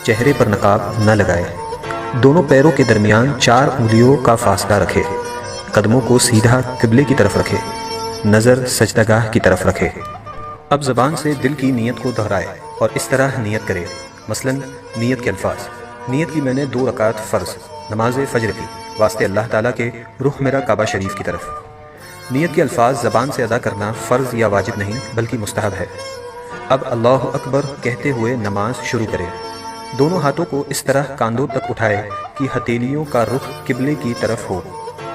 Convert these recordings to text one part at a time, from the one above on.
چہرے پر نقاب نہ لگائے، دونوں پیروں کے درمیان 4 انگلیوں کا فاصلہ رکھے، قدموں کو سیدھا قبلے کی طرف رکھے، نظر سجدہ گاہ کی طرف رکھے۔ اب زبان سے دل کی نیت کو دہرائے اور اس طرح نیت کرے، مثلا نیت کے الفاظ: نیت کی میں نے 2 رکعت فرض نماز فجر کی واسطے اللہ تعالیٰ کے رخ میرا کعبہ شریف کی طرف۔ نیت کے الفاظ زبان سے ادا کرنا فرض یا واجب نہیں بلکہ مستحب ہے۔ اب اللہ اکبر کہتے ہوئے نماز شروع کرے، دونوں ہاتھوں کو اس طرح کاندھوں تک اٹھائے کہ ہتھیلیوں کا رخ قبلے کی طرف ہو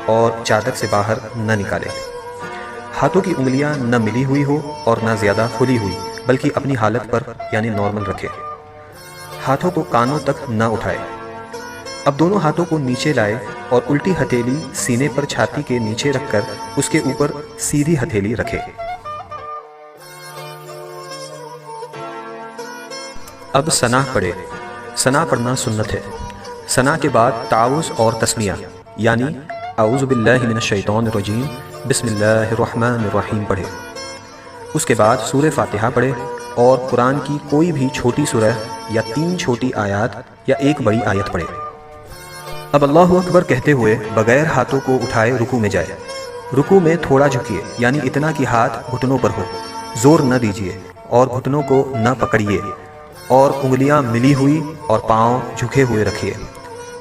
اور چادر سے باہر نہ نکالے۔ ہاتھوں کی انگلیاں نہ ملی ہوئی ہو اور نہ زیادہ کھلی ہوئی بلکہ اپنی حالت پر یعنی نارمل رکھے۔ ہاتھوں کو کانوں تک نہ اٹھائے۔ اب دونوں ہاتھوں کو نیچے لائے اور الٹی ہتھیلی سینے پر چھاتی کے نیچے رکھ کر اس کے اوپر سیدھی ہتھیلی رکھے۔ اب ثنا پڑھے۔ ثنا پڑھنا سنت ہے۔ ثنا کے بعد تعوذ اور تسمیہ یعنی اعوذ باللہ من الشیطان الرجیم بسم اللہ الرحمن الرحیم پڑھے۔ اس کے بعد سورہ فاتحہ پڑھے اور قرآن کی کوئی بھی چھوٹی سورہ یا 3 چھوٹی آیات یا 1 بڑی آیت پڑھے۔ اب اللہ اکبر کہتے ہوئے بغیر ہاتھوں کو اٹھائے رکوع میں جائے۔ رکوع میں تھوڑا جھکیے یعنی اتنا کہ ہاتھ گھٹنوں پر ہو، زور نہ دیجیے اور گھٹنوں کو نہ پکڑیے اور انگلیاں ملی ہوئی اور پاؤں جھکے ہوئے رکھیے۔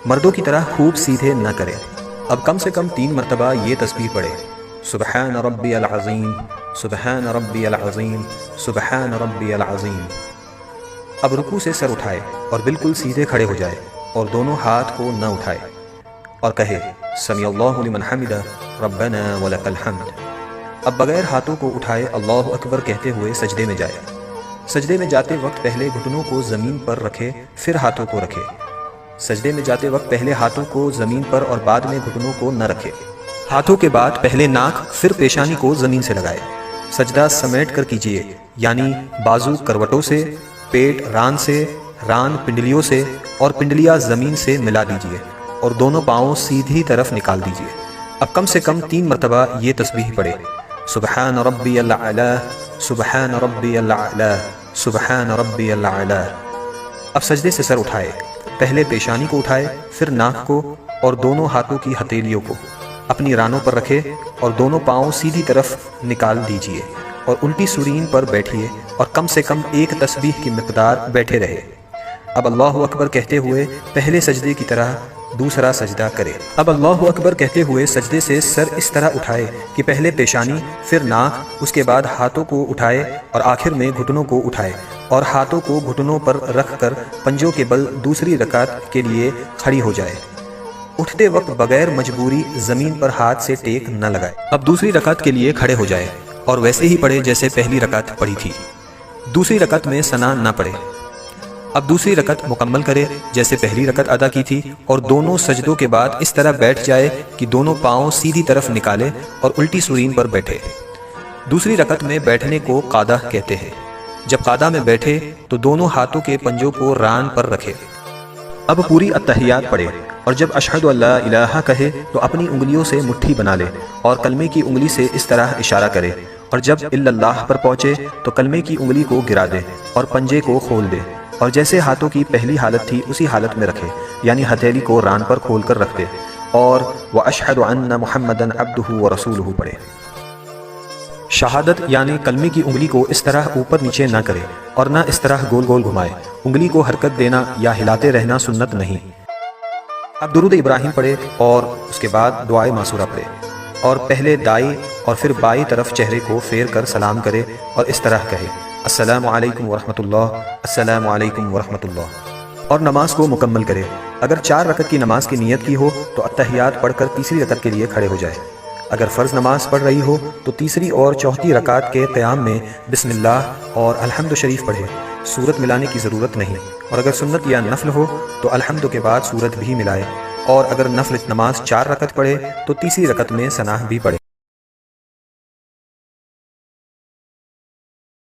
مردوں کی طرح خوب سیدھے نہ کرے۔ اب کم سے کم 3 مرتبہ یہ تسبیح پڑھے: سبحان ربی العظیم، سبحان ربی العظیم، سبحان ربی العظیم۔ اب رکوع سے سر اٹھائے اور بالکل سیدھے کھڑے ہو جائے اور دونوں ہاتھ کو نہ اٹھائے اور کہے سمیع اللہ لمن حمدہ ربنا ولک الحمد۔ اب بغیر ہاتھوں کو اٹھائے اللہ اکبر کہتے ہوئے سجدے میں جائے۔ سجدے میں جاتے وقت پہلے گھٹنوں کو زمین پر رکھے پھر ہاتھوں کو رکھے۔ سجدے میں جاتے وقت پہلے ہاتھوں کو زمین پر اور بعد میں گھٹنوں کو نہ رکھے۔ ہاتھوں کے بعد پہلے ناک پھر پیشانی کو زمین سے لگائے۔ سجدہ سمیٹ کر کیجیے یعنی بازو کروٹوں سے، پیٹ ران سے، ران پنڈلیوں سے اور پنڈلیاں زمین سے ملا دیجیے اور دونوں پاؤں سیدھی طرف نکال دیجیے۔ اب کم سے کم 3 مرتبہ یہ تسبیح پڑھے: سبحان ربی الاعلی، سبحان ربی الاعلی، سبحان ربی الاعلی۔ اب سجدے سے سر اٹھائے، پہلے پیشانی کو اٹھائے پھر ناک کو اور دونوں ہاتھوں کی ہتھیلیوں کو اپنی رانوں پر رکھے اور دونوں پاؤں سیدھی طرف نکال دیجیے اور الٹی سورین پر بیٹھیے اور کم سے کم 1 تسبیح کی مقدار بیٹھے رہے۔ اب اللہ اکبر کہتے ہوئے پہلے سجدے کی طرح دوسرا سجدہ کرے۔ اب اللہ اکبر کہتے ہوئے سجدے سے سر اس طرح اٹھائے کہ پہلے پیشانی پھر ناک، اس کے بعد ہاتھوں کو اٹھائے اور آخر میں گھٹنوں کو اٹھائے اور ہاتھوں کو گھٹنوں پر رکھ کر پنجوں کے بل دوسری رکعت کے لیے کھڑی ہو جائے۔ اٹھتے وقت بغیر مجبوری زمین پر ہاتھ سے ٹیک نہ لگائے۔ اب دوسری رکعت کے لیے کھڑے ہو جائے اور ویسے ہی پڑھے جیسے پہلی رکعت پڑھی تھی۔ دوسری رکعت میں ثنا نہ پڑھے۔ اب دوسری رکعت مکمل کرے جیسے پہلی رکعت ادا کی تھی اور دونوں سجدوں کے بعد اس طرح بیٹھ جائے کہ دونوں پاؤں سیدھی طرف نکالے اور الٹی سورین پر بیٹھے۔ دوسری رکعت میں بیٹھنے کو قعدہ کہتے ہیں۔ جب قعدہ میں بیٹھے تو دونوں ہاتھوں کے پنجوں کو ران پر رکھے۔ اب پوری التحیات پڑھے اور جب اشہد ان لا الہ کہے تو اپنی انگلیوں سے مٹھی بنا لے اور کلمے کی انگلی سے اس طرح اشارہ کرے اور جب الا اللہ پر پہنچے تو کلمے کی انگلی کو گرا دے اور پنجے کو کھول دے اور جیسے ہاتھوں کی پہلی حالت تھی اسی حالت میں رکھے یعنی ہتھیلی کو ران پر کھول کر رکھ دے اور وَأَشْهَدُ أَنَّ مُحَمَّدًا عَبْدُهُ وَرَسُولُهُ پڑھے۔ شہادت یعنی کلمے کی انگلی کو اس طرح اوپر نیچے نہ کرے اور نہ اس طرح گول گول گھمائے۔ انگلی کو حرکت دینا یا ہلاتے رہنا سنت نہیں۔ اب درود ابراہیم پڑھے اور اس کے بعد دعائے معصورہ پڑھے اور پہلے دائیں اور پھر بائیں طرف چہرے کو پھیر کر سلام کرے اور اس طرح کہے السلام علیکم ورحمۃ اللہ، السلام علیکم ورحمۃ اللہ، اور نماز کو مکمل کرے۔ اگر 4 رکعت کی نماز کی نیت کی ہو تو التحیات پڑھ کر تیسری رکعت کے لیے کھڑے ہو جائے۔ اگر فرض نماز پڑھ رہی ہو تو تیسری اور چوتھی رکعت کے قیام میں بسم اللہ اور الحمد شریف پڑھے، سورت ملانے کی ضرورت نہیں، اور اگر سنت یا نفل ہو تو الحمد کے بعد سورت بھی ملائے، اور اگر نفل نماز 4 رکعت پڑھے تو تیسری رکعت میں ثنا بھی پڑھے۔